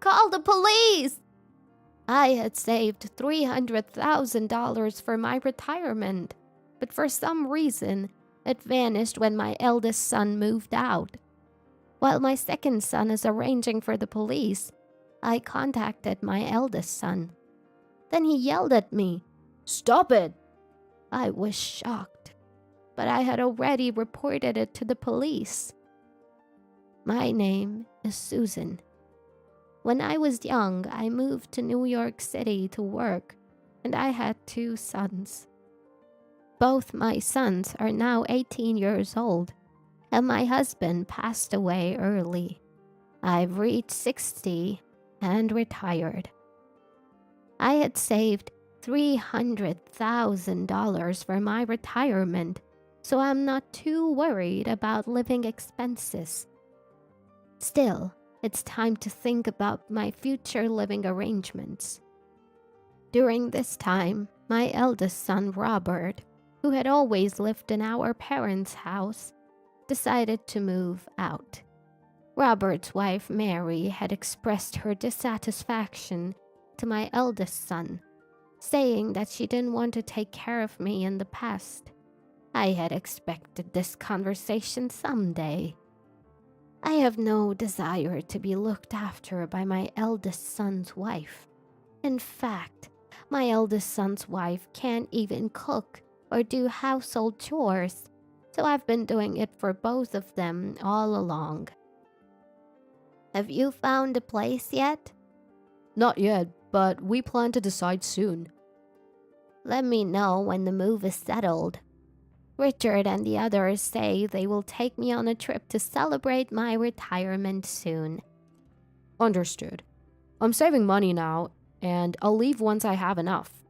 call the police! I had saved $300,000 for my retirement, but for some reason, it vanished when my eldest son moved out. While my second son is arranging for the police, I contacted my eldest son. Then he yelled at me, "Stop it!" I was shocked, but I had already reported it to the police. My name is Susan. When I was young, I moved to New York City to work, and I had 2 sons. Both my sons are now 18 years old, and my husband passed away early. I've reached 60 and retired. I had saved $300,000 for my retirement, so I'm not too worried about living expenses. Still, it's time to think about my future living arrangements. During this time, my eldest son, Robert, who had always lived in our parents' house, decided to move out. Robert's wife, Mary, had expressed her dissatisfaction to my eldest son, saying that she didn't want to take care of me in the past. I had expected this conversation someday. I have no desire to be looked after by my eldest son's wife. In fact, my eldest son's wife can't even cook or do household chores, so I've been doing it for both of them all along. Have you found a place yet? Not yet, but we plan to decide soon. Let me know when the move is settled. Richard and the others say they will take me on a trip to celebrate my retirement soon. Understood. I'm saving money now, and I'll leave once I have enough.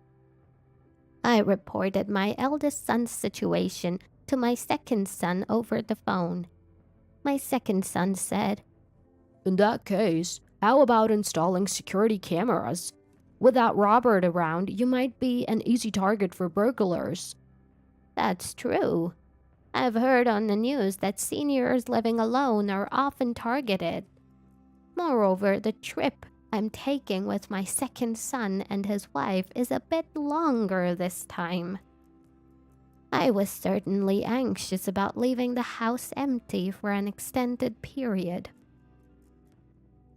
I reported my eldest son's situation to my second son over the phone. My second son said, In that case, how about installing security cameras? Without Robert around, you might be an easy target for burglars. That's true. I've heard on the news that seniors living alone are often targeted. Moreover, the trip I'm taking with my second son and his wife is a bit longer this time. I was certainly anxious about leaving the house empty for an extended period.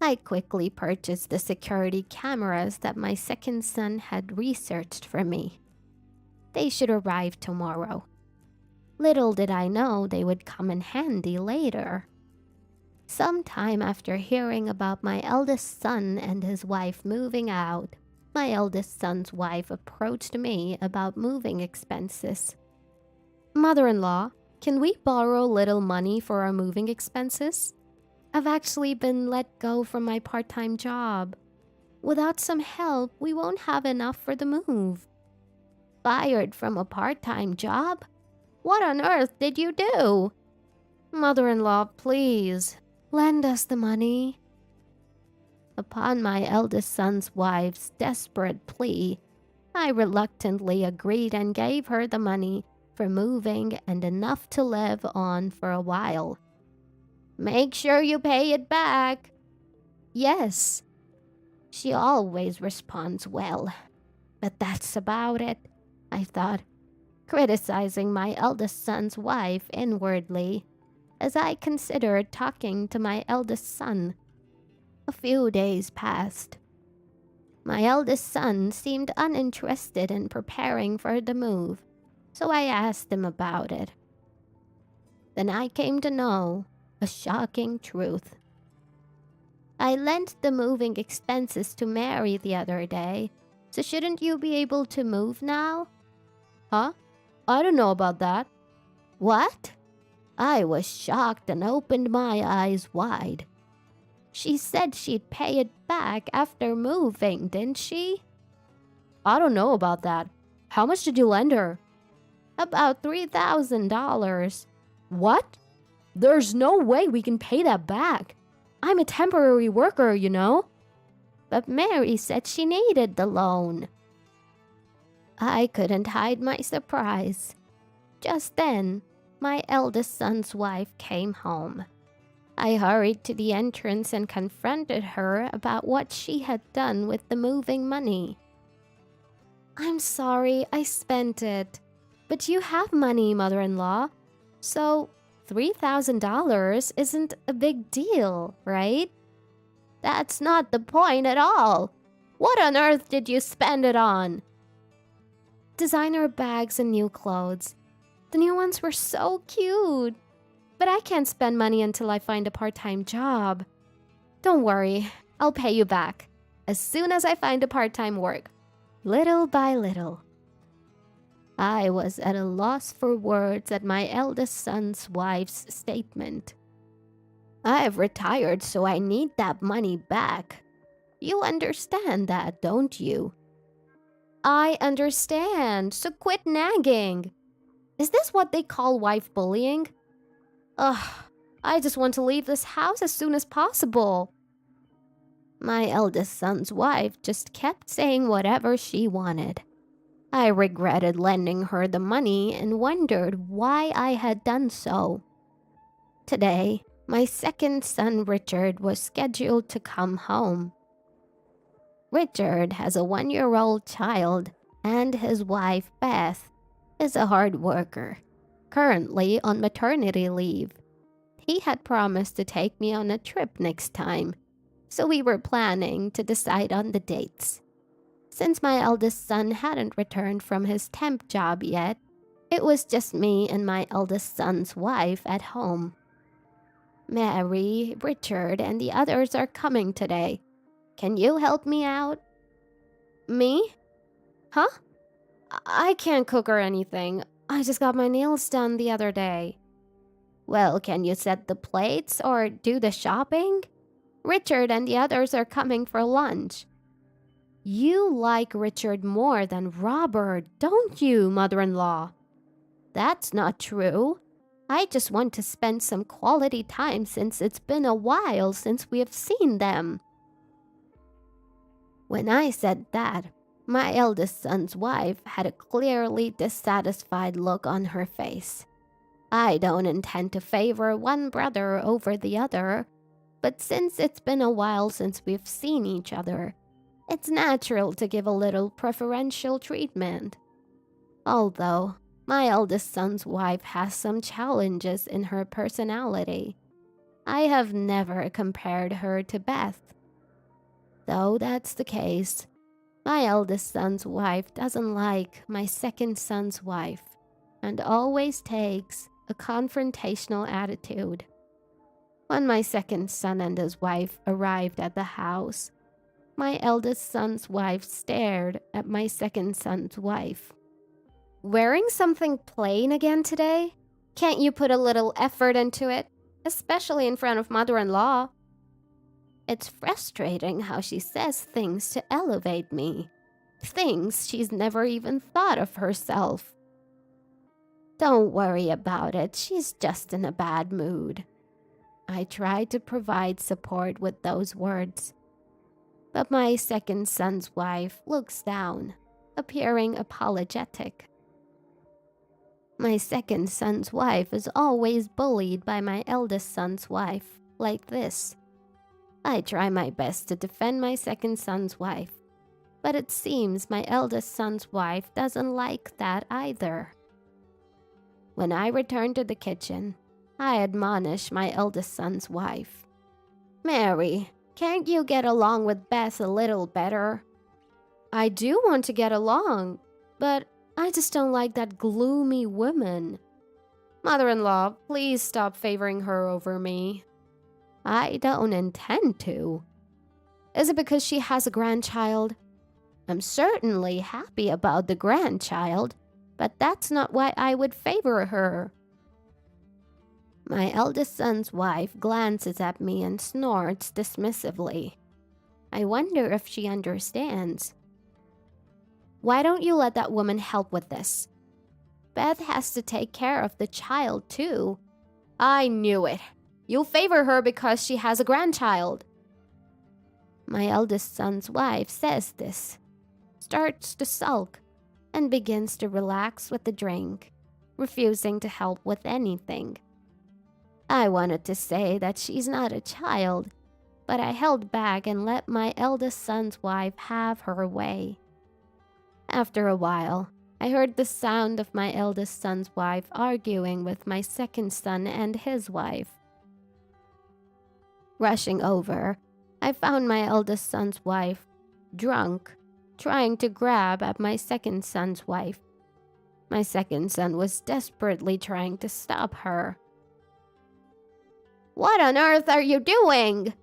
I quickly purchased the security cameras that my second son had researched for me. They should arrive tomorrow. Little did I know they would come in handy later. Sometime after hearing about my eldest son and his wife moving out, my eldest son's wife approached me about moving expenses. Mother-in-law, can we borrow little money for our moving expenses? I've actually been let go from my part-time job. Without some help, we won't have enough for the move. Fired from a part-time job? What on earth did you do? Mother-in-law, please, lend us the money. Upon my eldest son's wife's desperate plea, I reluctantly agreed and gave her the money for moving and enough to live on for a while. Make sure you pay it back. Yes. She always responds well. But that's about it, I thought, criticizing my eldest son's wife inwardly as I considered talking to my eldest son. A few days passed. My eldest son seemed uninterested in preparing for the move, so I asked him about it. Then I came to know a shocking truth. I lent the moving expenses to Mary the other day, so shouldn't you be able to move now? Huh? I don't know about that. What? I was shocked and opened my eyes wide. She said she'd pay it back after moving, didn't she? I don't know about that. How much did you lend her? About $3,000. What? There's no way we can pay that back. I'm a temporary worker, you know. But Mary said she needed the loan. I couldn't hide my surprise. Just then, my eldest son's wife came home. I hurried to the entrance and confronted her about what she had done with the moving money. I'm sorry, I spent it. But you have money, mother-in-law. So $3,000 isn't a big deal, right? That's not the point at all. What on earth did you spend it on? Designer bags and new clothes. The new ones were so cute. But I can't spend money until I find a part-time job. Don't worry, I'll pay you back as soon as I find a part-time work, little by little. I was at a loss for words at my eldest son's wife's statement. I've retired, so I need that money back. You understand that, don't you? I understand, so quit nagging. Is this what they call wife bullying? Ugh, I just want to leave this house as soon as possible. My eldest son's wife just kept saying whatever she wanted. I regretted lending her the money and wondered why I had done so. Today, my second son Richard was scheduled to come home. Richard has a 1-year-old child, and his wife, Beth, is a hard worker, currently on maternity leave. He had promised to take me on a trip next time, so we were planning to decide on the dates. Since my eldest son hadn't returned from his temp job yet, it was just me and my eldest son's wife at home. Mary, Richard, and the others are coming today. Can you help me out? Me? Huh? I can't cook or anything. I just got my nails done the other day. Well, can you set the plates or do the shopping? Richard and the others are coming for lunch. You like Richard more than Robert, don't you, mother-in-law? That's not true. I just want to spend some quality time since it's been a while since we have seen them. When I said that, my eldest son's wife had a clearly dissatisfied look on her face. I don't intend to favor one brother over the other, but since it's been a while since we've seen each other, it's natural to give a little preferential treatment. Although, my eldest son's wife has some challenges in her personality. I have never compared her to Beth. Though that's the case, my eldest son's wife doesn't like my second son's wife and always takes a confrontational attitude. When my second son and his wife arrived at the house, my eldest son's wife stared at my second son's wife. Wearing something plain again today? Can't you put a little effort into it, especially in front of mother-in-law? It's frustrating how she says things to elevate me, things she's never even thought of herself. Don't worry about it, she's just in a bad mood. I tried to provide support with those words, but my second son's wife looks down, appearing apologetic. My second son's wife is always bullied by my eldest son's wife, like this. I try my best to defend my second son's wife, but it seems my eldest son's wife doesn't like that either. When I return to the kitchen, I admonish my eldest son's wife. Mary, can't you get along with Beth a little better? I do want to get along, but I just don't like that gloomy woman. Mother-in-law, please stop favoring her over me. I don't intend to. Is it because she has a grandchild? I'm certainly happy about the grandchild, but that's not why I would favor her. My eldest son's wife glances at me and snorts dismissively. I wonder if she understands. Why don't you let that woman help with this? Beth has to take care of the child too. I knew it. You'll favor her because she has a grandchild. My eldest son's wife says this, starts to sulk, and begins to relax with the drink, refusing to help with anything. I wanted to say that she's not a child, but I held back and let my eldest son's wife have her way. After a while, I heard the sound of my eldest son's wife arguing with my second son and his wife. Rushing over, I found my eldest son's wife, drunk, trying to grab at my second son's wife. My second son was desperately trying to stop her. "What on earth are you doing?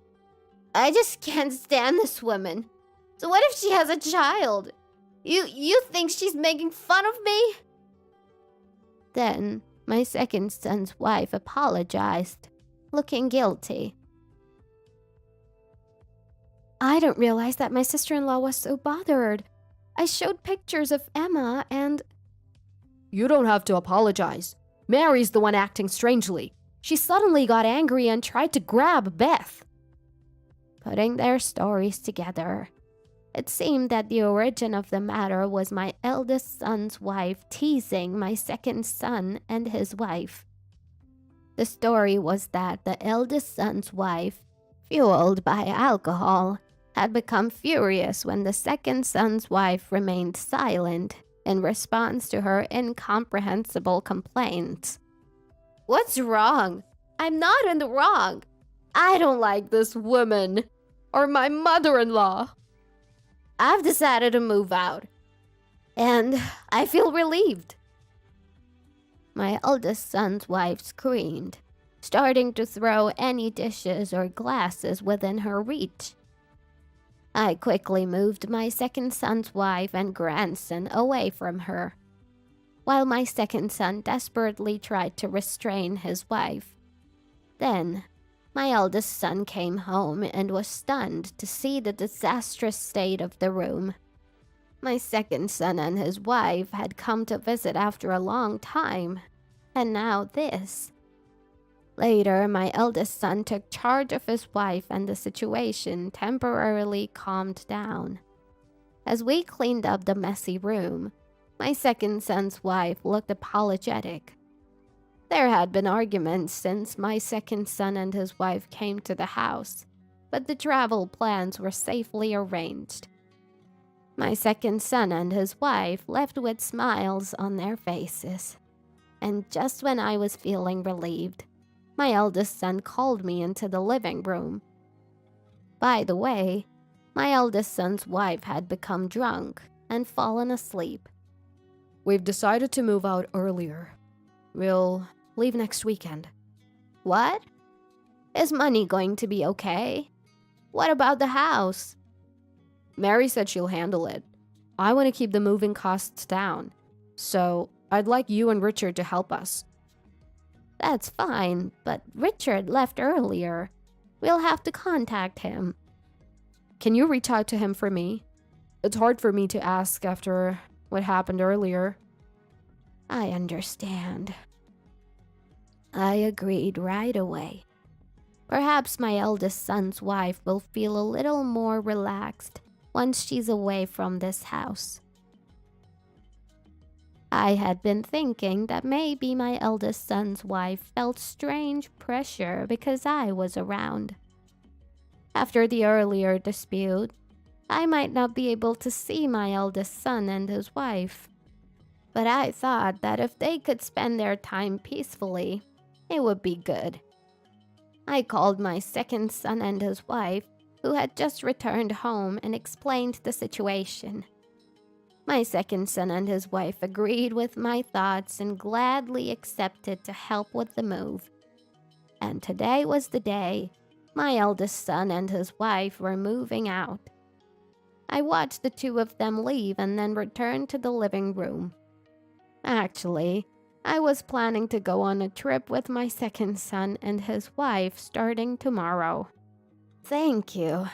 I just can't stand this woman. So what if she has a child? You think she's making fun of me?" Then my second son's wife apologized, looking guilty. "I didn't realize that my sister-in-law was so bothered. I showed pictures of Emma and—" You don't have to apologize. Mary's the one acting strangely. She suddenly got angry and tried to grab Beth. Putting their stories together, it seemed that the origin of the matter was my eldest son's wife teasing my second son and his wife. The story was that the eldest son's wife, fueled by alcohol, had become furious when the second son's wife remained silent in response to her incomprehensible complaints. "What's wrong? I'm not in the wrong. I don't like this woman or my mother-in-law. I've decided to move out, and I feel relieved." My eldest son's wife screamed, starting to throw any dishes or glasses within her reach. I quickly moved my second son's wife and grandson away from her, while my second son desperately tried to restrain his wife. Then, my eldest son came home and was stunned to see the disastrous state of the room. My second son and his wife had come to visit after a long time, and now this. Later, my eldest son took charge of his wife and the situation temporarily calmed down. As we cleaned up the messy room, my second son's wife looked apologetic. There had been arguments since my second son and his wife came to the house, but the travel plans were safely arranged. My second son and his wife left with smiles on their faces. And just when I was feeling relieved, my eldest son called me into the living room. By the way, my eldest son's wife had become drunk and fallen asleep. We've decided to move out earlier. We'll leave next weekend. What? Is money going to be okay? What about the house? Mary said she'll handle it. I want to keep the moving costs down, so I'd like you and Richard to help us. That's fine, but Richard left earlier. We'll have to contact him. Can you reach out to him for me? It's hard for me to ask after what happened earlier. I understand. I agreed right away. Perhaps my eldest son's wife will feel a little more relaxed once she's away from this house. I had been thinking that maybe my eldest son's wife felt strange pressure because I was around. After the earlier dispute, I might not be able to see my eldest son and his wife. But I thought that if they could spend their time peacefully, it would be good. I called my second son and his wife, who had just returned home, and explained the situation. My second son and his wife agreed with my thoughts and gladly accepted to help with the move. And today was the day my eldest son and his wife were moving out. I watched the two of them leave and then returned to the living room. Actually, I was planning to go on a trip with my second son and his wife starting tomorrow. Thank you.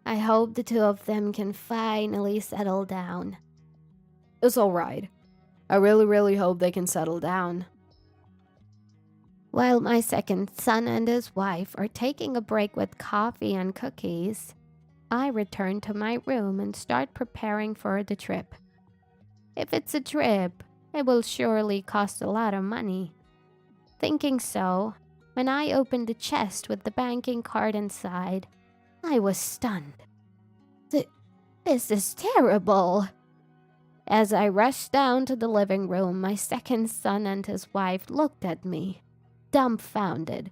I hope the two of them can finally settle down. It's all right. I really hope they can settle down. While my second son and his wife are taking a break with coffee and cookies, I return to my room and start preparing for the trip. If it's a trip, it will surely cost a lot of money. Thinking so, When I opened the chest with the banking card inside, I was stunned. This is terrible. As I rushed down to the living room, my second son and his wife looked at me, dumbfounded.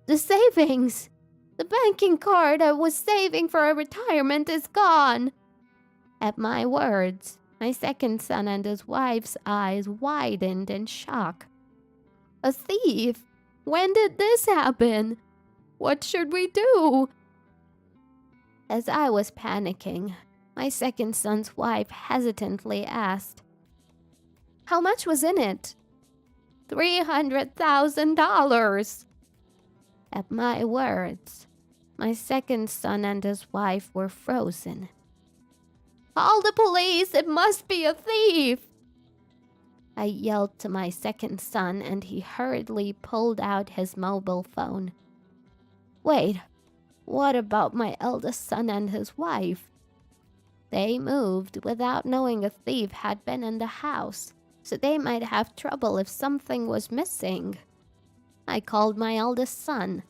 The savings! The banking card I was saving for our retirement is gone! At my words, my second son and his wife's eyes widened in shock. A thief? When did this happen? What should we do? As I was panicking, my second son's wife hesitantly asked, How much was in it? $300,000. At my words, my second son and his wife were frozen. Call the police! It must be a thief! I yelled to my second son, and he hurriedly pulled out his mobile phone. Wait, what about my eldest son and his wife? They moved without knowing a thief had been in the house, so they might have trouble if something was missing. I called my eldest son.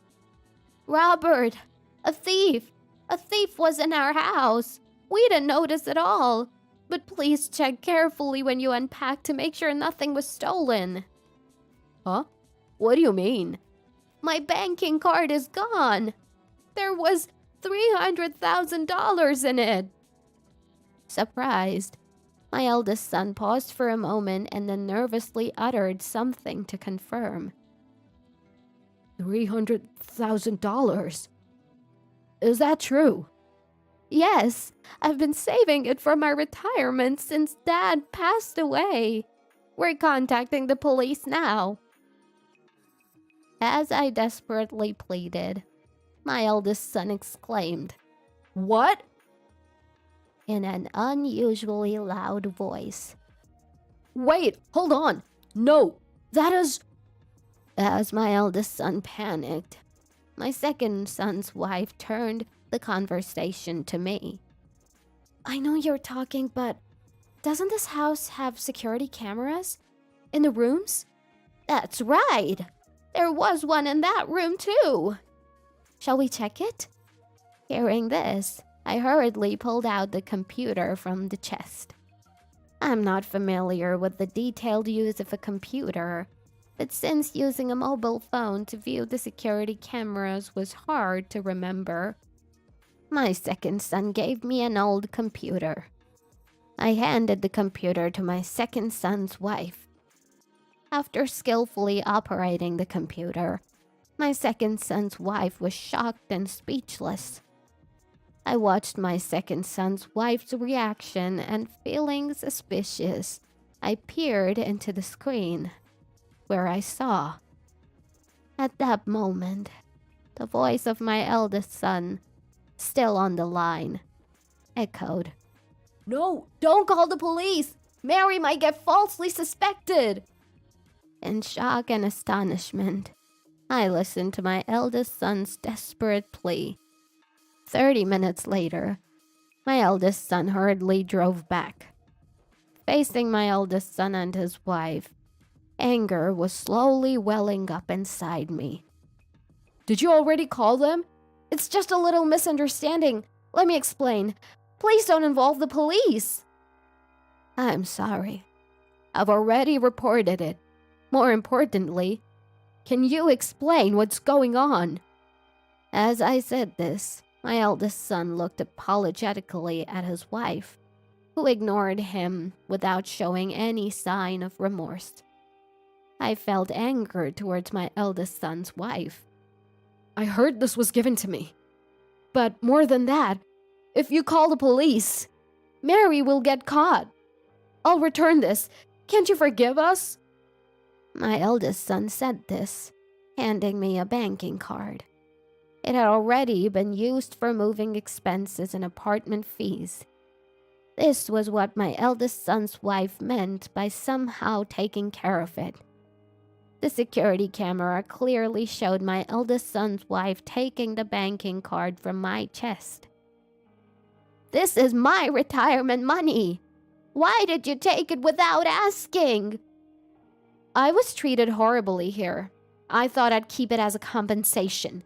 Robert, a thief! A thief was in our house! We didn't notice at all. But please check carefully when you unpack to make sure nothing was stolen. Huh? What do you mean? My banking card is gone. There was $300,000 in it. Surprised, my eldest son paused for a moment and then nervously uttered something to confirm. $300,000? Is that true? Yes, I've been saving it for my retirement since Dad passed away. We're contacting the police now. As I desperately pleaded, my eldest son exclaimed, What? In an unusually loud voice. Wait, hold on. No, that is... As my eldest son panicked, my second son's wife turned the conversation to me. I know you're talking, but doesn't this house have security cameras in the rooms? That's right. There was one in that room too. Shall we check it? Hearing this, I hurriedly pulled out the computer from the chest. I'm not familiar with the detailed use of a computer, but since using a mobile phone to view the security cameras was hard to remember, my second son gave me an old computer. I handed the computer to my second son's wife. After skillfully operating the computer, my second son's wife was shocked and speechless. I watched my second son's wife's reaction, and feeling suspicious, I peered into the screen, where I saw. At that moment, the voice of my eldest son, still on the line, echoed. No, don't call the police! Mary might get falsely suspected! In shock and astonishment, I listened to my eldest son's desperate plea. 30 minutes later, my eldest son hurriedly drove back. Facing my eldest son and his wife, anger was slowly welling up inside me. Did you already call them? It's just a little misunderstanding. Let me explain. Please don't involve the police. I'm sorry. I've already reported it. More importantly, can you explain what's going on? As I said this, my eldest son looked apologetically at his wife, who ignored him without showing any sign of remorse. I felt anger towards my eldest son's wife. I heard this was given to me. But more than that, if you call the police, Mary will get caught. I'll return this. Can't you forgive us? My eldest son said this, handing me a banking card. It had already been used for moving expenses and apartment fees. This was what my eldest son's wife meant by somehow taking care of it. The security camera clearly showed my eldest son's wife taking the banking card from my chest. This is my retirement money. Why did you take it without asking? I was treated horribly here. I thought I'd keep it as a compensation.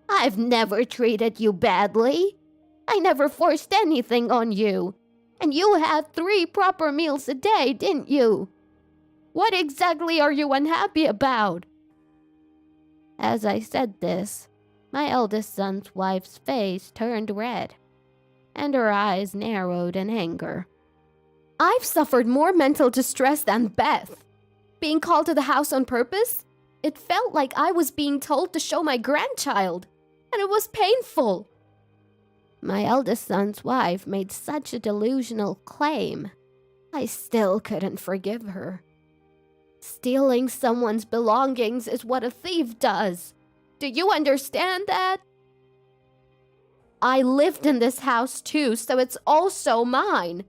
I've never treated you badly. I never forced anything on you. And you had 3 proper meals a day, didn't you? What exactly are you unhappy about? As I said this, my eldest son's wife's face turned red, and her eyes narrowed in anger. I've suffered more mental distress than Beth. Being called to the house on purpose, it felt like I was being told to show my grandchild, and it was painful. My eldest son's wife made such a delusional claim. I still couldn't forgive her. Stealing someone's belongings is what a thief does. Do you understand that? I lived in this house too, so it's also mine.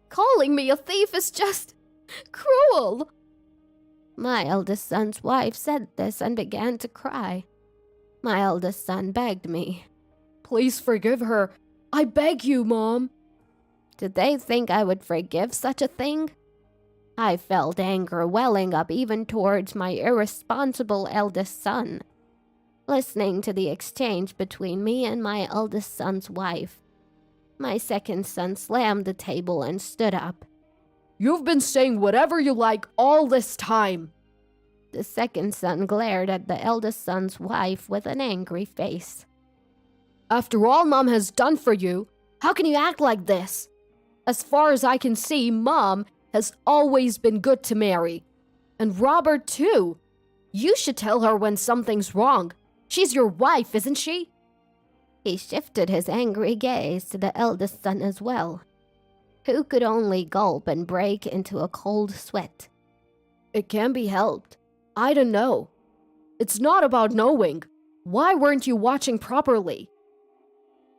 Calling me a thief is just cruel. My eldest son's wife said this and began to cry. My eldest son begged me. Please forgive her. I beg you, Mom. Did they think I would forgive such a thing? I felt anger welling up even towards my irresponsible eldest son. Listening to the exchange between me and my eldest son's wife, my second son slammed the table and stood up. You've been saying whatever you like all this time. The second son glared at the eldest son's wife with an angry face. After all Mom has done for you, how can you act like this? As far as I can see, Mom has always been good to Mary. And Robert, too. You should tell her when something's wrong. She's your wife, isn't she? He shifted his angry gaze to the eldest son as well, who could only gulp and break into a cold sweat. It can be helped. I don't know. It's not about knowing. Why weren't you watching properly?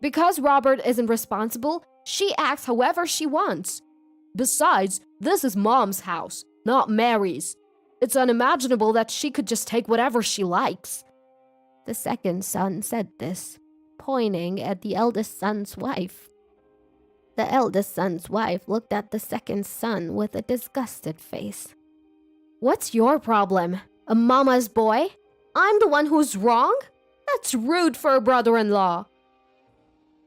Because Robert isn't responsible, she acts however she wants. Besides, this is Mom's house, not Mary's. It's unimaginable that she could just take whatever she likes. The second son said this, pointing at the eldest son's wife. The eldest son's wife looked at the second son with a disgusted face. What's your problem? A mama's boy? I'm the one who's wrong? That's rude for a brother-in-law.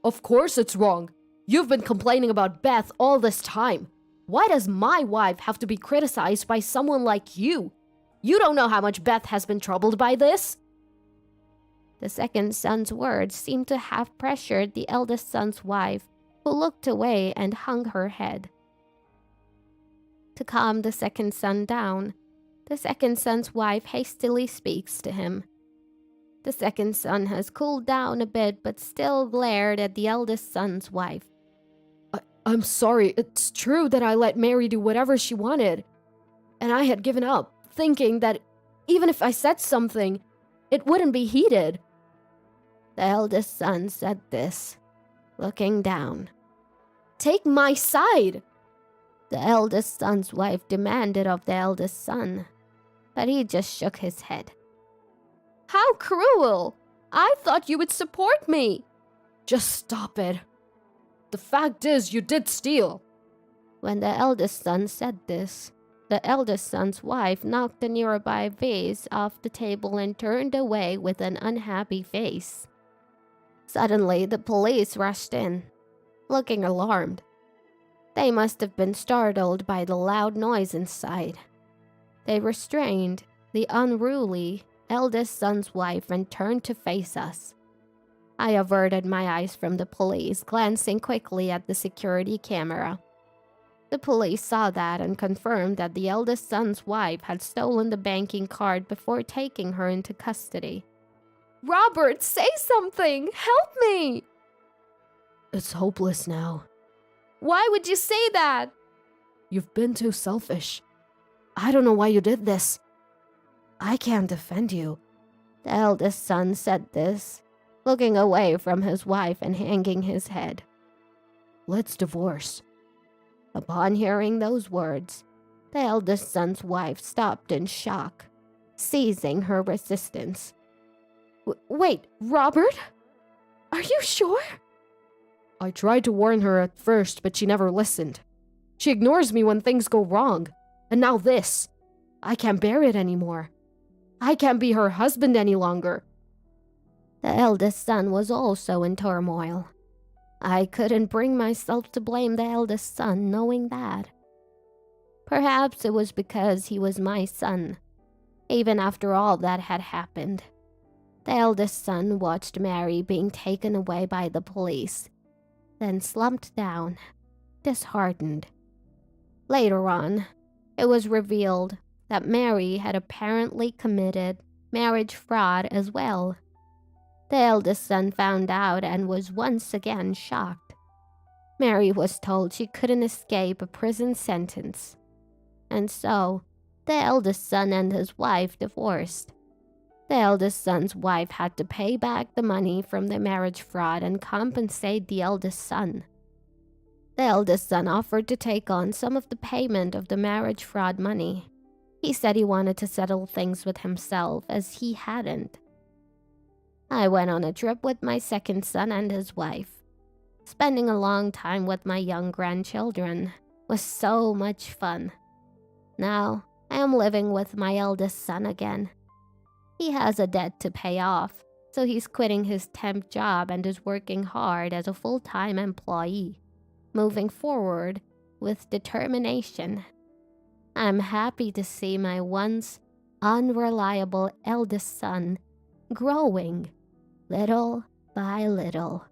Of course it's wrong. You've been complaining about Beth all this time. Why does my wife have to be criticized by someone like you? You don't know how much Beth has been troubled by this. The second son's words seemed to have pressured the eldest son's wife, who looked away and hung her head. To calm the second son down, the second son's wife hastily speaks to him. The second son has cooled down a bit but still glared at the eldest son's wife. I'm sorry, it's true that I let Mary do whatever she wanted. And I had given up, thinking that even if I said something, it wouldn't be heeded. The eldest son said this, looking down. Take my side! The eldest son's wife demanded of the eldest son, but he just shook his head. How cruel! I thought you would support me. Just stop it. The fact is, you did steal. When the eldest son said this, the eldest son's wife knocked a nearby vase off the table and turned away with an unhappy face. Suddenly, the police rushed in, looking alarmed. They must have been startled by the loud noise inside. They restrained the unruly eldest son's wife and turned to face us. I averted my eyes from the police, glancing quickly at the security camera. The police saw that and confirmed that the eldest son's wife had stolen the banking card before taking her into custody. Robert, say something! Help me! It's hopeless now. Why would you say that? You've been too selfish. I don't know why you did this. I can't defend you. The eldest son said this, looking away from his wife and hanging his head. Let's divorce. Upon hearing those words, the eldest son's wife stopped in shock, ceasing her resistance. Wait, Robert? Are you sure? I tried to warn her at first, but she never listened. She ignores me when things go wrong. And now this. I can't bear it anymore. I can't be her husband any longer. The eldest son was also in turmoil. I couldn't bring myself to blame the eldest son knowing that. Perhaps it was because he was my son, even after all that had happened. The eldest son watched Mary being taken away by the police, then slumped down, disheartened. Later on, it was revealed that Mary had apparently committed marriage fraud as well. The eldest son found out and was once again shocked. Mary was told she couldn't escape a prison sentence, and so the eldest son and his wife divorced. The eldest son's wife had to pay back the money from the marriage fraud and compensate the eldest son. The eldest son offered to take on some of the payment of the marriage fraud money. He said he wanted to settle things with himself as he hadn't. I went on a trip with my second son and his wife. Spending a long time with my young grandchildren was so much fun. Now, I am living with my eldest son again. He has a debt to pay off, so he's quitting his temp job and is working hard as a full-time employee, moving forward with determination. I'm happy to see my once unreliable eldest son growing little by little.